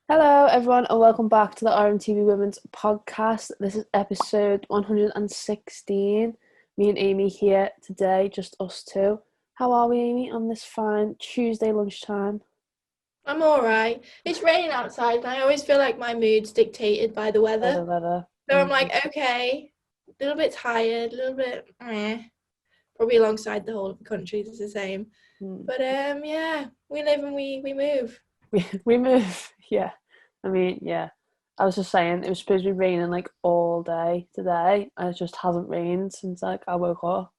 Hello, everyone, and welcome back to the RMTV Women's podcast. This is episode 116. Me and Amy here today, just us two. How are we, Amy, on this fine Tuesday lunchtime? I'm alright. It's raining outside and I always feel like my mood's dictated by the By weather. the weather. So I'm like, okay, a little bit tired, a little bit probably alongside the whole of the country is the same. But yeah, we live and we move. We move, yeah. I mean, yeah. I was just saying, it was supposed to be raining like all day today, and it just hasn't rained since like I woke up.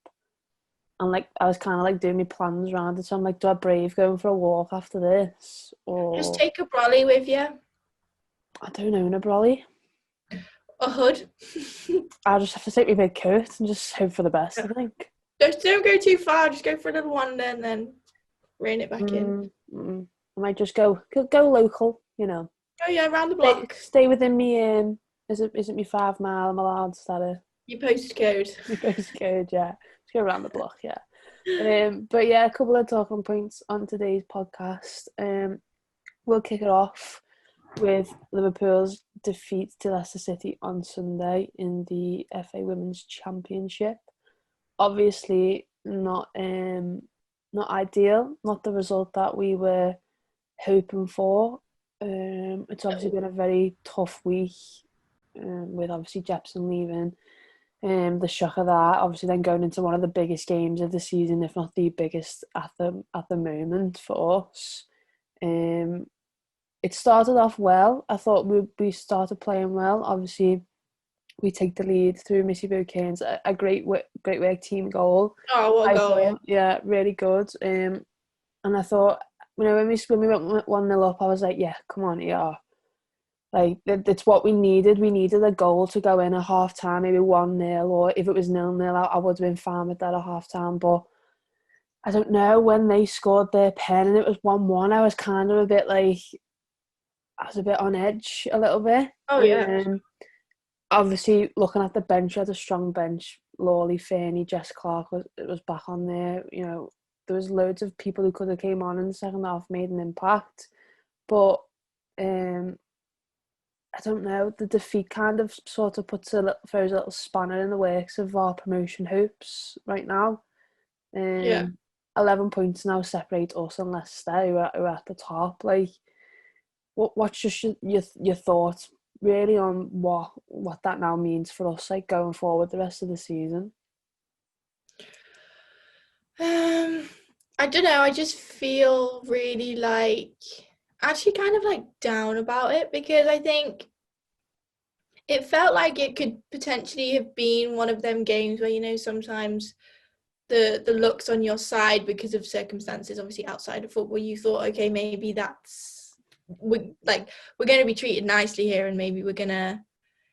And like I was kind of like doing my plans around it, so I'm like, do I brave going for a walk after this, or Just take a brolly with you. I don't own a brolly. A hood. I'll just have to take my big coat and just hope for the best, I think. Just don't go too far, just go for a little wander and then rein it back in. I might just go local, you know. Oh yeah, around the block. Stay within me. Is it me 5 mile? I'm allowed, is that it? Your postcode. My postcode, yeah. Let's go around the block, yeah. But yeah, a couple of talking points on today's podcast. We'll kick it off with Liverpool's defeat to Leicester City on Sunday in the FA Women's Championship. Obviously, not ideal, not the result that we were hoping for. It's obviously been a very tough week, with obviously Jepson leaving. The shock of that, obviously then going into one of the biggest games of the season, if not the biggest at the moment for us. It started off well. I thought we started playing well. Obviously, we take the lead through Missy Bokane's a great work team goal. Oh, what a goal! Yeah, really good. And I thought, when we went 1-0 up, I was like, yeah, come on, yeah. Like, it's what we needed. We needed a goal to go in at half time, maybe 1-0, or if it was 0-0, I would have been fine with that at half time. But I don't know, when they scored their pen and it was 1-1, I was kind of a bit like, I was a bit on edge a little bit. Oh yeah. Obviously, looking at the bench, we had a strong bench. Lawley, Fernie, Jess Clark was back on there. You know, there was loads of people who could have came on in the second half, made an impact. But I don't know, the defeat kind of sort of throws a little spanner in the works of our promotion hopes right now. 11 points now separate us and Leicester, who are at the top. Like, what's just your thoughts really on what that now means for us, like, going forward the rest of the season? I don't know, I just feel really like actually kind of like down about it, because I think it felt like it could potentially have been one of them games where, you know, sometimes the luck's on your side because of circumstances obviously outside of football. You thought, okay, maybe we're going to be treated nicely here and maybe we're going to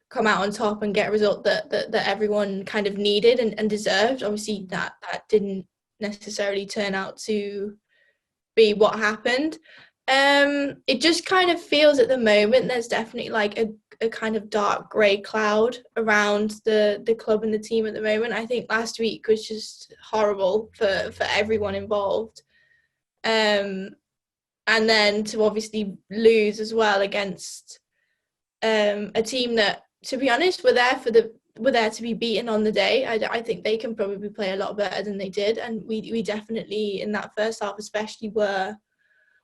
come out on top and get a result that everyone kind of needed and deserved. Obviously that didn't necessarily turn out to be what happened. It just kind of feels at the moment there's definitely like a kind of dark grey cloud around the club and the team at the moment. I think last week was just horrible for everyone involved. And then to obviously lose as well against a team that, to be honest, were there to be beaten on the day. I think they can probably play a lot better than they did, and we definitely in that first half especially were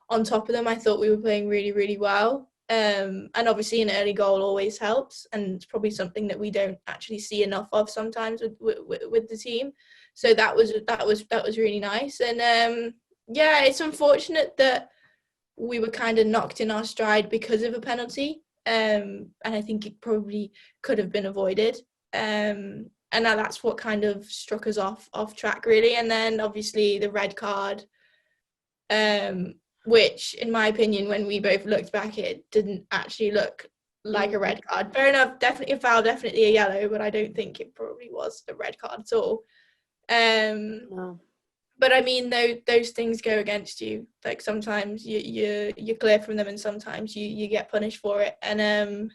on top of them. I thought we were playing really, really well. And obviously an early goal always helps, and it's probably something that we don't actually see enough of sometimes with the team. So that was really nice. And yeah, it's unfortunate that we were kind of knocked in our stride because of a penalty. And I think it probably could have been avoided. And now that's what kind of struck us off track, really. And then obviously the red card, which in my opinion, when we both looked back, it didn't actually look like a red card. Fair enough, definitely a foul, definitely a yellow, but I don't think it probably was a red card at all. No. But I mean, those things go against you. Like sometimes you're clear from them, and sometimes you get punished for it. And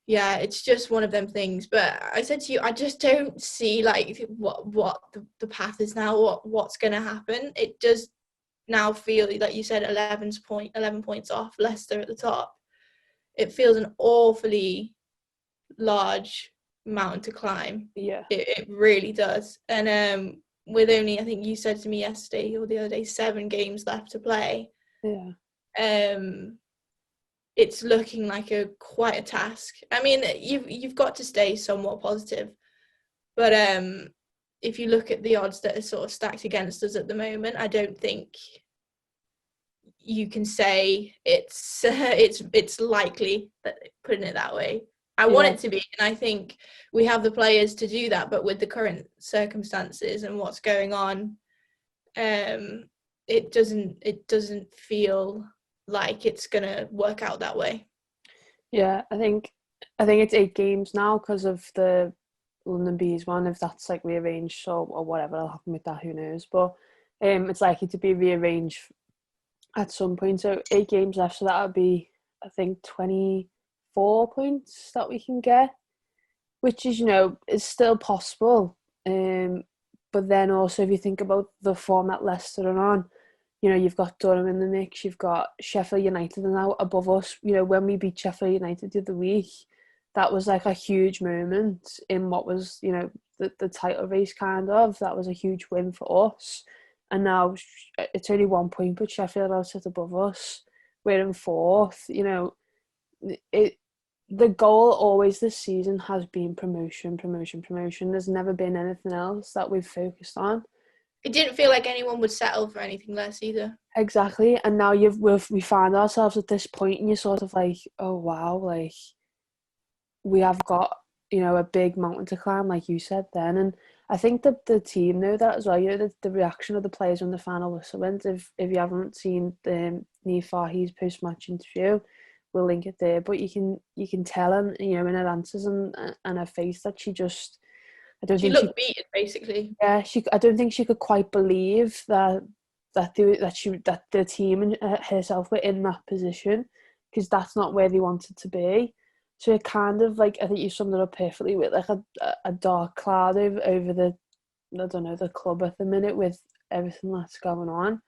yeah, it's just one of them things. But I said to you, I just don't see like what the path is now. What's going to happen? It just now feel, like you said, 11 points off Leicester at the top. It feels an awfully large mountain to climb. Yeah. It really does. And with only, I think you said to me yesterday or the other day, 7 games left to play. Yeah. It's looking like quite a task. I mean, you've got to stay somewhat positive, but if you look at the odds that are sort of stacked against us at the moment, I don't think you can say it's likely, that putting it that way. I want it to be, and I think we have the players to do that, but with the current circumstances and what's going on, it doesn't feel like it's gonna work out that way. Yeah, I think it's 8 games now because of the London Bees one. If that's like rearranged or whatever will happen with that, who knows? But it's likely to be rearranged at some point. So 8 games left, so that would be, I think, 24 points that we can get, which is, is still possible. But then also, if you think about the form that Leicester are on, you've got Durham in the mix, you've got Sheffield United are now above us. When we beat Sheffield United the other week, that was like a huge moment in what was, the title race kind of. That was a huge win for us. And now it's only 1 point, but Sheffield are sit above us. We're in 4th. The goal always this season has been promotion. There's never been anything else that we've focused on. It didn't feel like anyone would settle for anything less either. Exactly, and now we find ourselves at this point, and you're sort of like, oh wow, like we have got a big mountain to climb, like you said then. And I think that the team know that as well. The reaction of the players when the final whistle went. If you haven't seen Niamh Fahey's post-match interview, we'll link it there. But you can tell, and in her answers and her face, that she just, she looked beaten, basically. Yeah, I don't think she could quite believe that the team and herself were in that position, because that's not where they wanted to be. So it kind of, like, I think you summed it up perfectly, with like a dark cloud over the, I don't know, the club at the minute with everything that's going on.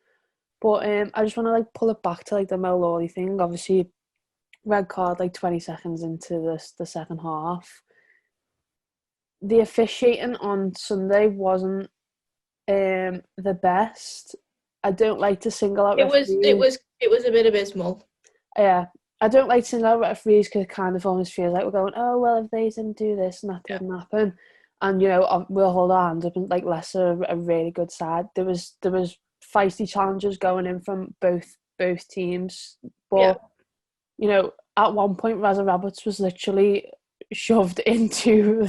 But I just want to pull it back to the Mel Lawley thing. Obviously, red card 20 seconds into the second half. The officiating on Sunday wasn't the best. I don't like to single out referees. It was a bit abysmal. Yeah, I don't like to single out referees because it kind of almost feels like we're going, oh well, if they didn't do this and that didn't happen, and we'll hold our hands up, and Leicester are a really good side. There was feisty challenges going in from both teams, but at one point Razza Rabbits was literally shoved into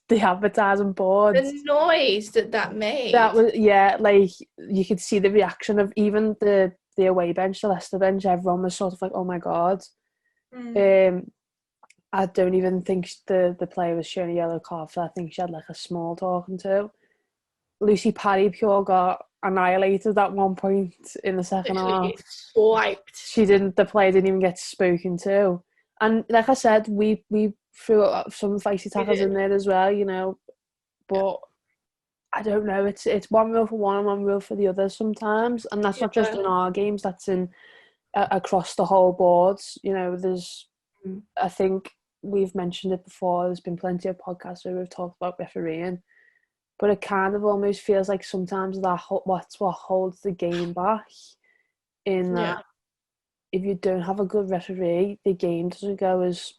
the advertising board. The noise that made. That was, you could see the reaction of even the away bench, the Leicester bench. Everyone was sort of like, oh my God. I don't even think the player was showing a yellow card for. I think she had a small talking to. Lucy Parry pure got annihilated at one point in the second half. Swiped. The player didn't even get spoken to. And like I said, we threw some feisty tackles in there as well, but I don't know. It's one rule for one and one rule for the other sometimes, and that's not just in our games. That's in across the whole board. There's. I think we've mentioned it before. There's been plenty of podcasts where we've talked about refereeing, but it kind of almost feels like sometimes that's what holds the game back. In that, if you don't have a good referee, the game doesn't go as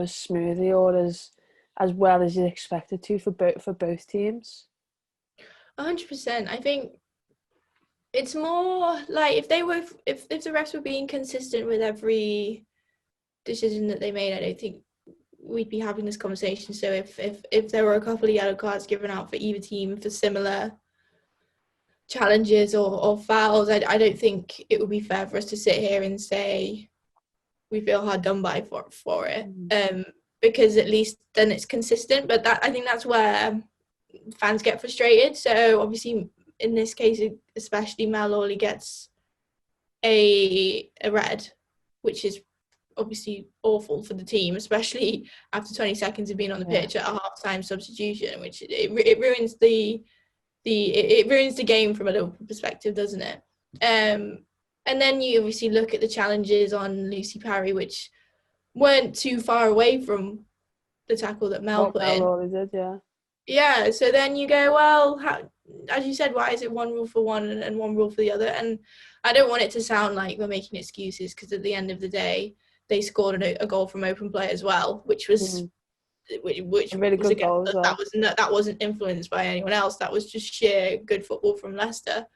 smoothly or as well as you'd expect it to for both teams. 100%. I think it's more like if the refs were being consistent with every decision that they made, I don't think we'd be having this conversation. So if there were a couple of yellow cards given out for either team for similar challenges or fouls, I don't think it would be fair for us to sit here and say we feel hard done by for it. Because at least then it's consistent. But I think that's where fans get frustrated. So obviously in this case, especially Mel Lawley gets a red, which is obviously awful for the team, especially after 20 seconds of being on the pitch at a half-time substitution, which it ruins the it ruins the game from a Liverpool perspective, doesn't it? And then you obviously look at the challenges on Lucy Parry, which weren't too far away from the tackle that Mel put in. Already did, yeah. Yeah, so then you go, well, as you said, why is it one rule for one and one rule for the other? And I don't want it to sound like we're making excuses, because at the end of the day, they scored a goal from open play as well, which was which a really was, good again, goal as well. that wasn't influenced by anyone else. That was just sheer good football from Leicester.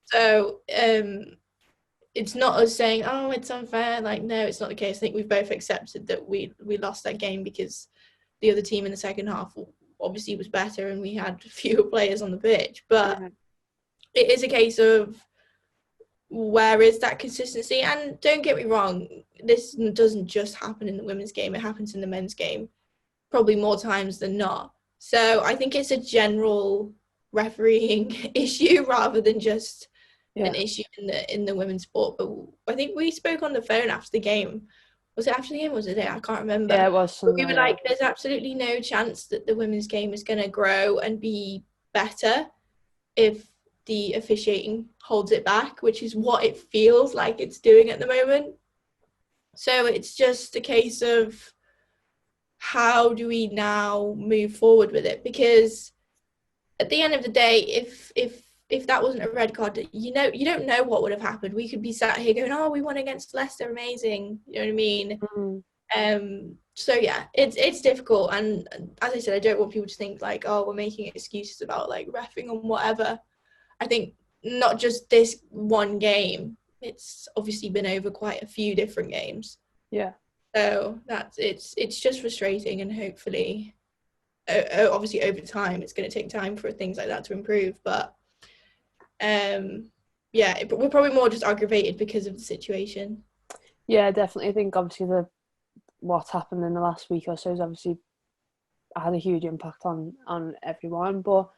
So it's not us saying, oh, it's unfair. Like, no, it's not the case. I think we've both accepted that we lost that game because the other team in the second half obviously was better and we had fewer players on the pitch. But it is a case of, where is that consistency? And don't get me wrong, this doesn't just happen in the women's game. It happens in the men's game probably more times than not. So I think it's a general refereeing issue rather than just an issue in the women's sport. But I think we spoke on the phone after the game. Was it after the game or was it? I can't remember. Yeah, it was. But we were like, there's absolutely no chance that the women's game is going to grow and be better if the officiating holds it back, which is what it feels like it's doing at the moment. So it's just a case of, how do we now move forward with it? Because at the end of the day, if that wasn't a red card, you don't know what would have happened. We could be sat here going, oh, we won against Leicester, amazing. You know what I mean? So yeah, it's difficult. And as I said, I don't want people to think like, oh, we're making excuses about like reffing and whatever. I think not just this one game. It's obviously been over quite a few different games. Yeah. So it's just frustrating, and hopefully, obviously over time, it's going to take time for things like that to improve. But we're probably more just aggravated because of the situation. Yeah, definitely. I think obviously what's happened in the last week or so has obviously had a huge impact on everyone. But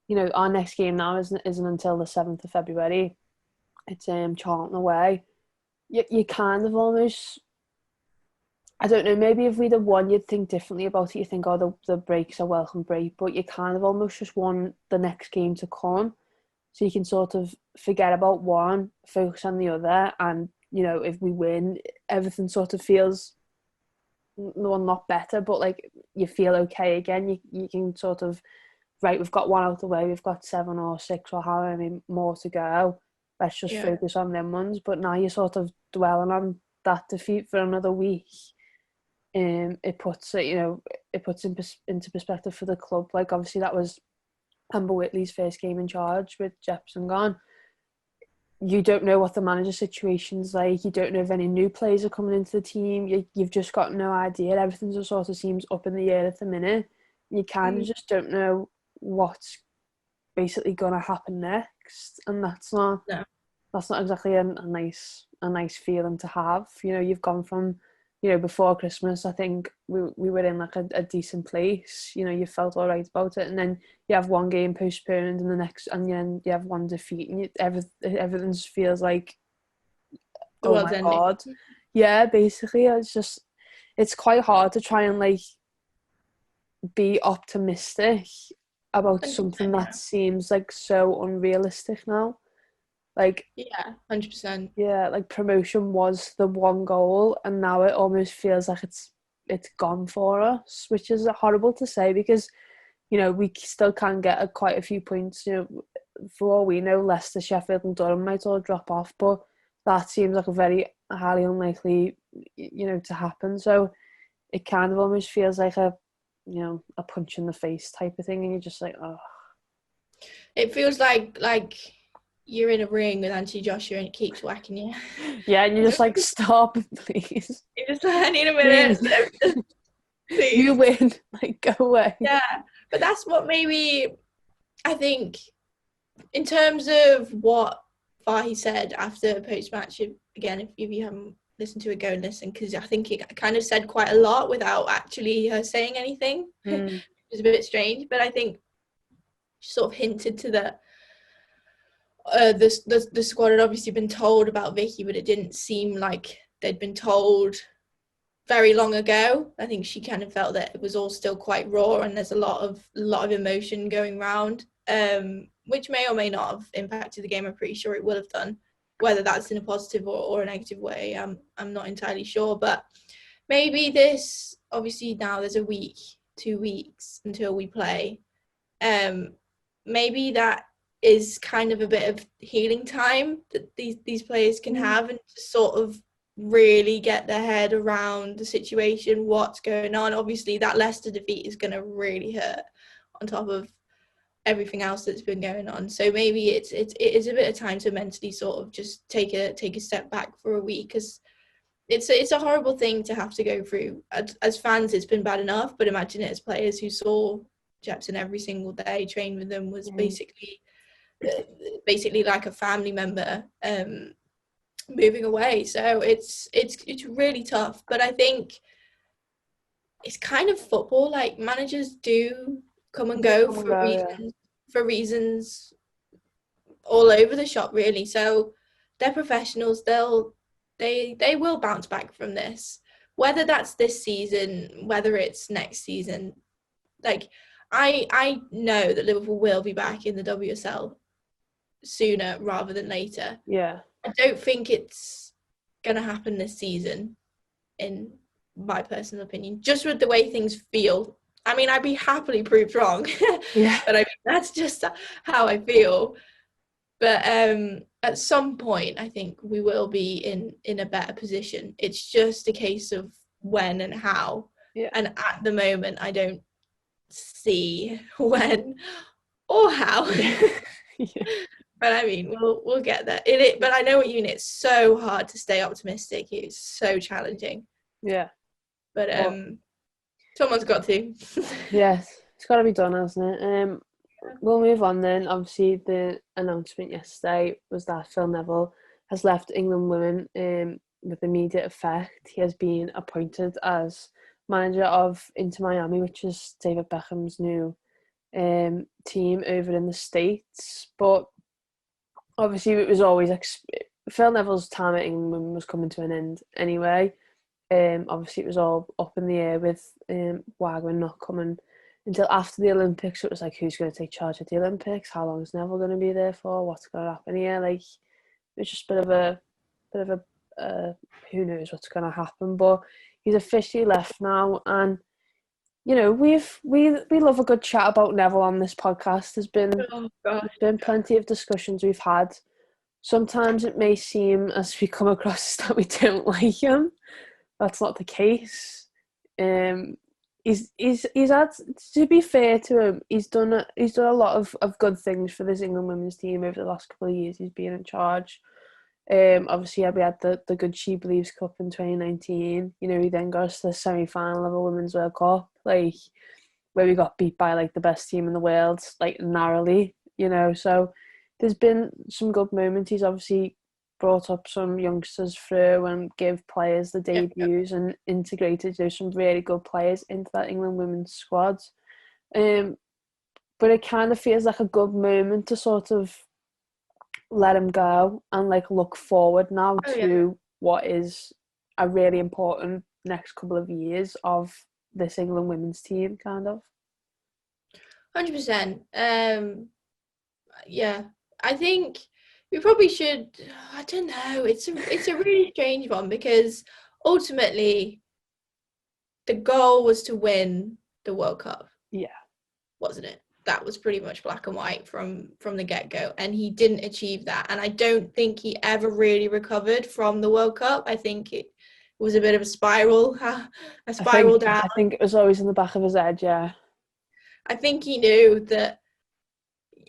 you know, our next game now isn't until the 7th of February. It's Charlton away. You kind of almost, I don't know, maybe if we'd have won, you'd think differently about it. You think, oh, the break's a welcome break, but you kind of almost just want the next game to come, so you can sort of forget about one, focus on the other, and, you know, if we win, everything sort of feels, well, not better, but like you feel okay again. You can sort of, right, we've got one out of the way, we've got 7 or 6 or however many more to go. Let's just focus on them ones. But now you're sort of dwelling on that defeat for another week. It puts it, into perspective for the club. Like, obviously that was Amber Whitley's first game in charge with Jepson gone. You don't know what the manager situation's like. You don't know if any new players are coming into the team. You've just got no idea. Everything just sort of seems up in the air at the minute. You kind of just don't know what's basically going to happen next, and that's not exactly a nice feeling to have. You know, you've gone from, you know, before Christmas, I think we were in like a decent place. You know, you felt all right about it, and then you have one game postponed, and the next, and then you have one defeat, and everything just feels like, oh my God, yeah. Basically, it's quite hard to try and like be optimistic about something that seems like so unrealistic now. Like, 100%. Yeah, like promotion was the one goal, and now it almost feels like it's gone for us, which is horrible to say, because, you know, we still can get quite a few points. You know, for all we know, Leicester, Sheffield and Durham might all drop off, but that seems like a very highly unlikely, you know, to happen. So it kind of almost feels like a punch in the face type of thing, and you're just like, oh. It feels like you're in a ring with Anthony Joshua and it keeps whacking you. Yeah, and you're just like, stop, please. You're just like, I need a minute. Please. You win. Like, go away. Yeah, but that's what maybe, I think, in terms of what Fahy said after post-match, again, if you haven't listened to it, go and listen, because I think it kind of said quite a lot without actually her saying anything. It was a bit strange, but I think she sort of hinted to the squad had obviously been told about Vicky, but it didn't seem like they'd been told very long ago. I think she kind of felt that it was all still quite raw, and there's a lot of emotion going around. which may or may not have impacted the game. I'm pretty sure it will have done. Whether that's in a positive or a negative way, I'm not entirely sure. But maybe this, obviously now there's a week, 2 weeks until we play. Maybe that is kind of a bit of healing time that these players can have, and to sort of really get their head around the situation, what's going on. Obviously that Leicester defeat is going to really hurt on top of everything else that's been going on. So maybe it is a bit of time to mentally sort of just take a step back for a week, because it's a horrible thing to have to go through. As fans, it's been bad enough, but imagine it as players who saw Jepson every single day, trained with them, was basically like a family member moving away. So it's really tough. But I think it's kind of football. Like, managers do come and go for reasons all over the shop, really. So they're professionals. They will bounce back from this, whether that's this season, whether it's next season. Like, I know that Liverpool will be back in the WSL sooner rather than later. Yeah. I don't think it's going to happen this season, in my personal opinion, just with the way things feel. I mean, I'd be happily proved wrong, but I mean, that's just how I feel. But at some point, I think we will be in a better position. It's just a case of when and how. Yeah. And at the moment, I don't see when or how. But I mean, we'll get there. But I know what you mean. It's so hard to stay optimistic. It's so challenging. Yeah. But someone's got to. Yes, it's got to be done, hasn't it? We'll move on then. Obviously, the announcement yesterday was that Phil Neville has left England Women with immediate effect. He has been appointed as manager of Inter Miami, which is David Beckham's new team over in the States. But obviously, it was always Phil Neville's time at England Women was coming to an end anyway. Obviously, it was all up in the air with Wagner not coming until after the Olympics. It was like, who's going to take charge of the Olympics? How long is Neville going to be there for? What's going to happen here? Like, it's just a bit of a who knows what's going to happen. But he's officially left now, and you know, we love a good chat about Neville on this podcast. There's been plenty of discussions we've had. Sometimes it may seem as we come across that we don't like him. That's not the case. He's had, to be fair to him, he's done a lot of good things for this England women's team over the last couple of years. He's been in charge. Obviously, we had the Good She Believes Cup in 2019. You know, we then got us to the semi-final of a Women's World Cup, like, where we got beat by like the best team in the world, like, narrowly. You know, so there's been some good moments. He's obviously brought up some youngsters through and gave players the debuts and integrated some really good players into that England women's squad. But it kind of feels like a good moment to sort of let him go and like look forward now to what is a really important next couple of years of this England women's team, kind of. 100%. Yeah, I think we probably should. I don't know. It's a really strange one, because ultimately the goal was to win the World Cup. Yeah, wasn't it? That was pretty much black and white from the get-go, and he didn't achieve that. And I don't think he ever really recovered from the World Cup. I think it was a bit of a spiral down. I think it was always in the back of his head. Yeah, I think he knew that.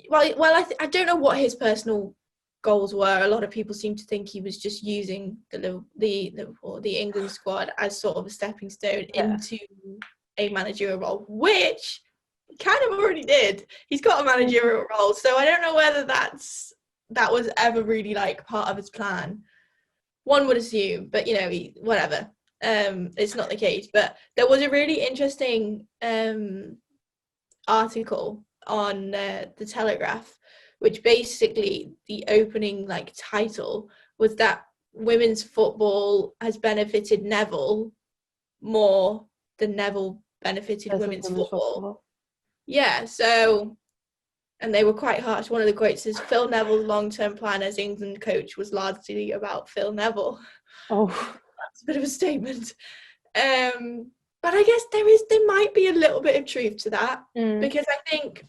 Well, I don't know what his personal goals were. A lot of people seem to think he was just using the England squad as sort of a stepping stone into a managerial role, which he kind of already did. He's got a managerial role, so I don't know whether that was ever really like part of his plan. One would assume, but you know, whatever. It's not the case. But there was a really interesting article on the Telegraph, which basically the opening like title was that women's football has benefited Neville more than Neville benefited women's football. Yeah, so and they were quite harsh. One of the quotes is, Phil Neville's long-term plan as England coach was largely about Phil Neville. Oh, That's a bit of a statement. But I guess there might be a little bit of truth to that, because I think,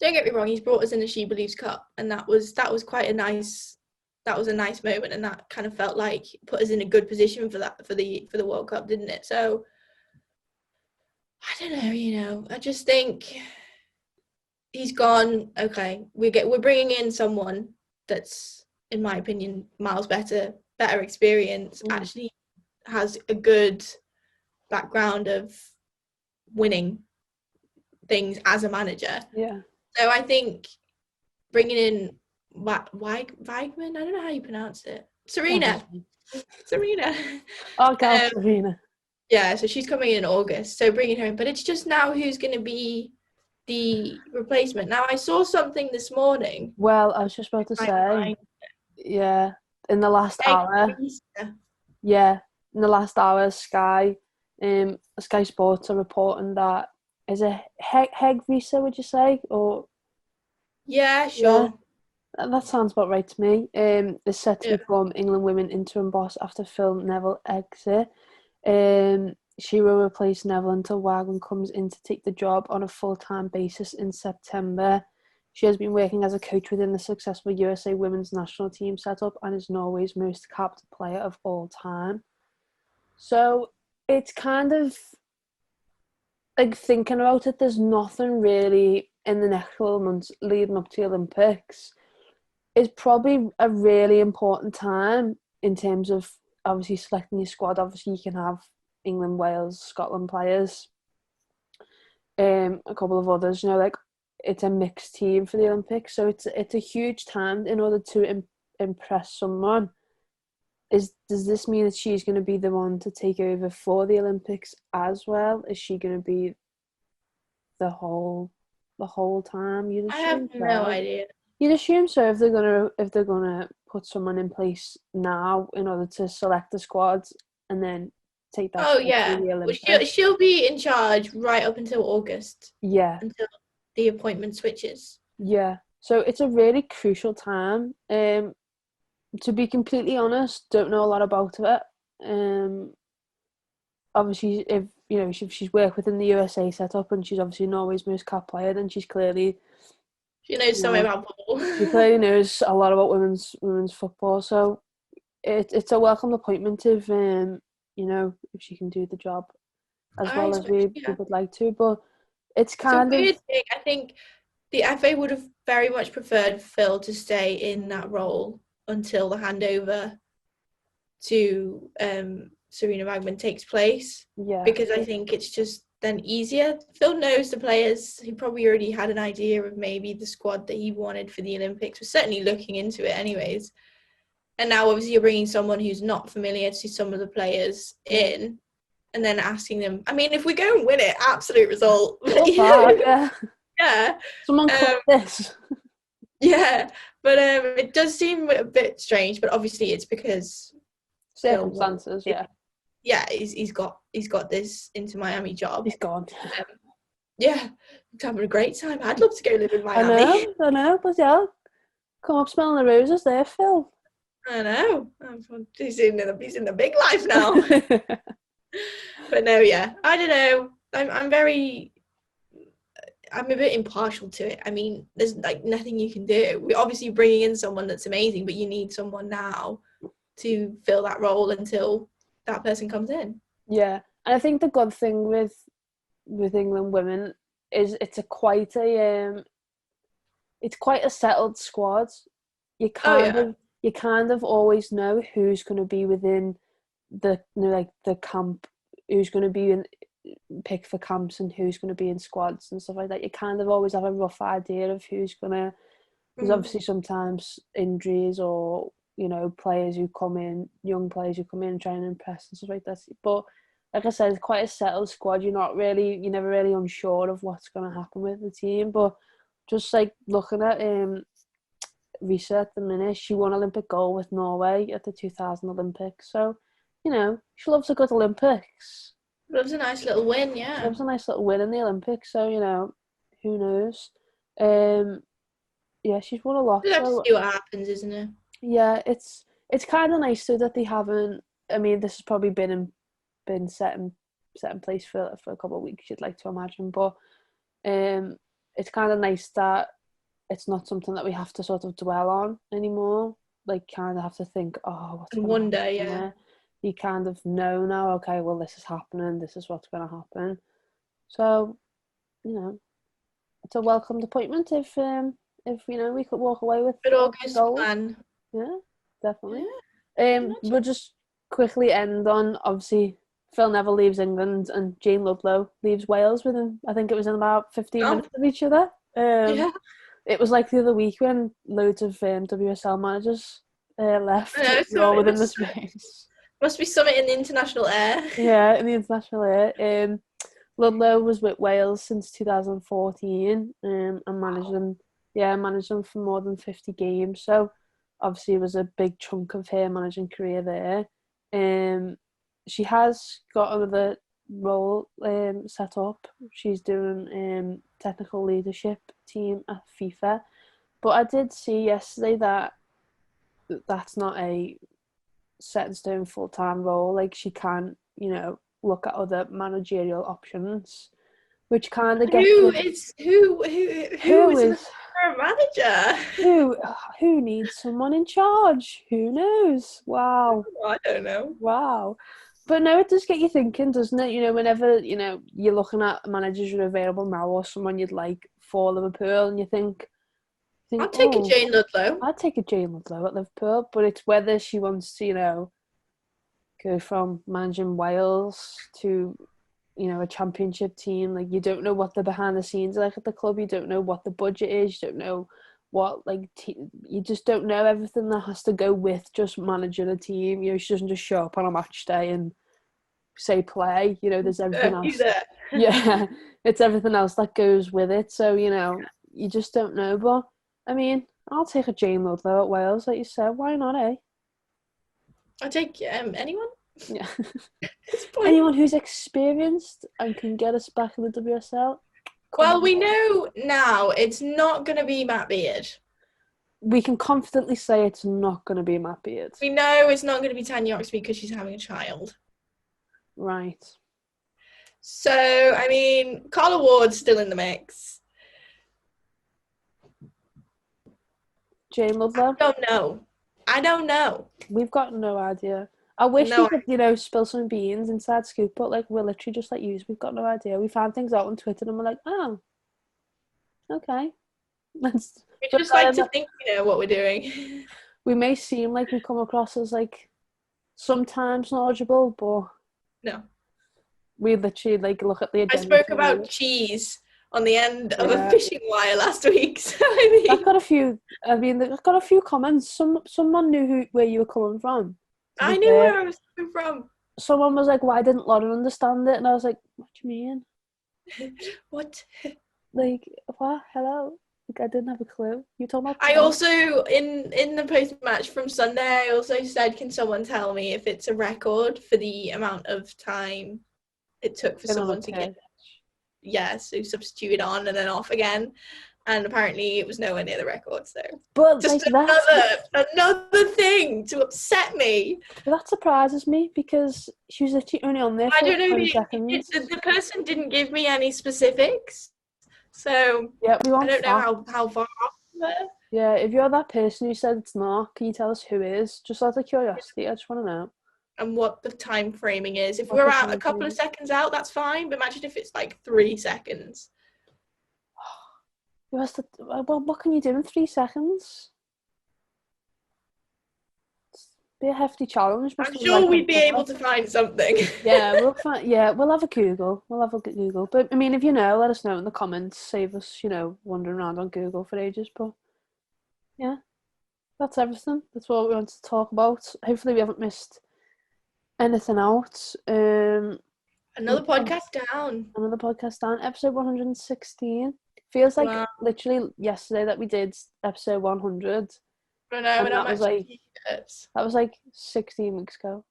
don't get me wrong, he's brought us in the She Believes Cup, and that was quite a nice moment, and that kind of felt like put us in a good position for the World Cup, didn't it? So I don't know, I just think he's gone. Okay, we're bringing in someone that's, in my opinion, miles better experience, actually has a good background of winning things as a manager. yeah. So I think bringing in Weigman, I don't know how you pronounce it. Serena. Oh, God, Serena. Yeah, so she's coming in August. So bringing her in, but it's just now who's going to be the replacement. Now, I saw something this morning. Well, I was just about to say, yeah, in the last hour, Sky Sports are reporting that, is it Rege Reiss, would you say? Or yeah, sure. Yeah, that sounds about right to me. Is set to become England Women interim boss after Phil Neville exit. She will replace Neville until Wagner comes in to take the job on a full-time basis in September. She has been working as a coach within the successful USA Women's national team setup and is Norway's most capped player of all time. So it's kind of like, thinking about it, there's nothing really in the next 12 months leading up to the Olympics. It's probably a really important time in terms of obviously selecting your squad. Obviously, you can have England, Wales, Scotland players, a couple of others. Like, it's a mixed team for the Olympics, so it's a huge time in order to impress someone. Does this mean that she's going to be the one to take over for the Olympics as well? Is she going to be the whole time? I have no idea. You'd assume so, if they're gonna put someone in place now in order to select the squads and then take that. Oh yeah, to the Olympics. Well, she'll be in charge right up until August. Yeah, until the appointment switches. Yeah, so it's a really crucial time. To be completely honest, don't know a lot about it. Obviously, if she's worked within the USA setup and she's obviously Norway's most capped player, then she's clearly. She knows something about football. She clearly knows a lot about women's football, so it's a welcome appointment if if she can do the job as well as we would like to. But it's kind of weird thing. I think the FA would have very much preferred Phil to stay in that role until the handover to Serena Wagner takes place. Yeah, because I think it's just then easier. Phil knows the players. He probably already had an idea of maybe the squad that he wanted for the Olympics. We're certainly looking into it anyways. And now obviously you're bringing someone who's not familiar to some of the players in and then asking them. I mean, if we go and win it, absolute result. Yeah. Someone clip this. Yeah. But it does seem a bit strange, but obviously it's because circumstances, he's got this Inter Miami job. He's gone. Yeah, he's having a great time. I'd love to go live in Miami. I know, but yeah, come up smelling the roses there, Phil. I know. He's in the big life now. But no, yeah, I don't know. I'm a bit impartial to it. I mean, there's like nothing you can do. We're obviously bringing in someone that's amazing, but you need someone now to fill that role until that person comes in. Yeah, and I think the good thing with England women is it's quite a settled squad. You kind of always know who's going to be within the the camp, who's going to be picked for camps and who's going to be in squads and stuff like that. You kind of always have a rough idea of who's going to. Because obviously sometimes injuries or players who come in, young players who come in and try and impress and stuff like that. But like I said, it's quite a settled squad. You're never really unsure of what's going to happen with the team. But just like looking at Reiss at the minute, she won Olympic gold with Norway at the 2000 Olympics. So, she loves a good Olympics. Loves a nice little win, yeah. Loves a nice little win in the Olympics. So, who knows? Yeah, she's won a lot. We'll have to So see what happens, isn't it? yeah, it's kind of nice though that they haven't. I mean, this has probably been set in place for a couple of weeks, you'd like to imagine, but it's kind of nice that it's not something that we have to sort of dwell on anymore. Like, kind of have to think, oh, what's And going to one happen day, yeah. there? You kind of know now, okay, well, this is happening, this is what's going to happen. So, it's a welcomed appointment if we could walk away with It all goes to gold. plan. Yeah, definitely. Yeah, We'll just quickly end on, obviously, Phil Neville leaves England and Jane Ludlow leaves Wales within, I think it was in about 15 minutes of each other. Yeah. It was like the other week when loads of WSL managers left, all within the space. Must be something in the international air. Yeah, in the international air. Ludlow was with Wales since 2014 and managed them for more than 50 games. So obviously it was a big chunk of her managing career there. She has got another role set up. She's doing technical leadership team at FIFA. But I did see yesterday that that's not a set in stone full-time role. Like, she can, look at other managerial options, which kind of gets Who is a manager? Who needs someone in charge? Who knows? Wow. I don't know. Wow. But no, it does get you thinking, doesn't it? Whenever, you're looking at managers who are available now or someone you'd like for Liverpool and you think I'll take a Jane Ludlow. I'd take a Jane Ludlow at Liverpool, but it's whether she wants to, go from managing Wales to, a championship team. Like, you don't know what the behind the scenes are like at the club. You don't know what the budget is. You don't know what, you just don't know everything that has to go with just managing a team. She doesn't just show up on a match day and say play. There's everything else. Yeah, it's everything else that goes with it. So, you just don't know. But, I mean, I'll take a Jane Ludlow at Wales, like you said. Why not, eh? I'll take anyone. Yeah. Anyone who's experienced and can get us back in the WSL. Well, we know now it's not going to be Matt Beard. We can confidently say it's not going to be Matt Beard. We know it's not going to be Tanya Oxby because she's having a child. Right. So, I mean, Carla Ward's still in the mix. Jane Ludlow? I don't know. We've got no idea. I wish we could, spill some beans inside Scoop, but, we're literally just like yous. We've got no idea. We find things out on Twitter and we're like, oh, okay. We just like to think we know what we're doing. We may seem like we come across as, sometimes knowledgeable, but... No. We literally, look at the agenda. I spoke about cheese on the end of a fishing wire last week. So I mean, I've got a few comments. Someone knew where you were coming from. I knew where I was coming from. Someone was like, "Why didn't Lauren understand it?" And I was like, "What do you mean? What? What? Hello? I didn't have a clue. You talking about?" I also in the post match from Sunday, I also said, "Can someone tell me if it's a record for the amount of time it took for someone to get so substituted on and then off again?" And apparently it was nowhere near the record. So, but just another thing to upset me. That surprises me because she was literally only on there for 20 seconds. The person didn't give me any specifics, so yeah, I don't know how far off there. Yeah, if you're that person who said it's not, can you tell us who is? Just out of curiosity, I just want to know. And what the time framing is. If we're out a couple of seconds out, that's fine. But imagine if it's 3 seconds. Well, what can you do in 3 seconds? Be a hefty challenge. I'm sure we'd be able to find something. Yeah, we'll have a Google. But I mean, if you know, let us know in the comments. Save us, wandering around on Google for ages. But yeah, that's everything. That's what we wanted to talk about. Hopefully, we haven't missed anything out. Another podcast down. Episode 116. Feels like literally yesterday that we did episode 100. I know, that was 16 weeks ago.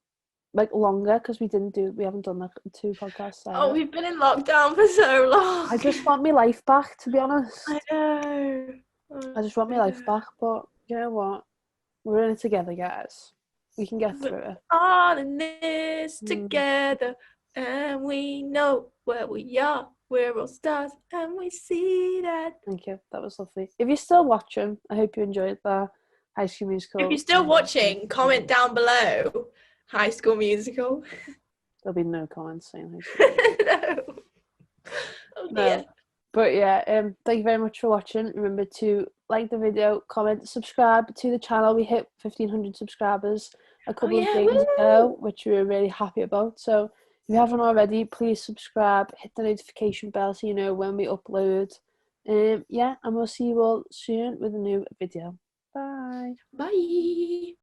like longer because we haven't done like 2 podcasts. Oh, we've been in lockdown for so long. I just want my life back, to be honest. I know. I just want my life back, but you know what? We're in it together, guys. We can get through it. On in this together, and we know where we are. We're all stars, and we see that. Thank you. That was lovely. If you're still watching, I hope you enjoyed the High School Musical. If you're still watching, comment down below. High School Musical. There'll be no comments saying High School Musical. No. Oh dear. No. But yeah, thank you very much for watching. Remember to like the video, comment, subscribe to the channel. We hit 1,500 subscribers a couple of days ago, which we were really happy about. So if you haven't already, please subscribe, hit the notification bell so you know when we upload. Yeah, and we'll see you all soon with a new video. Bye. Bye.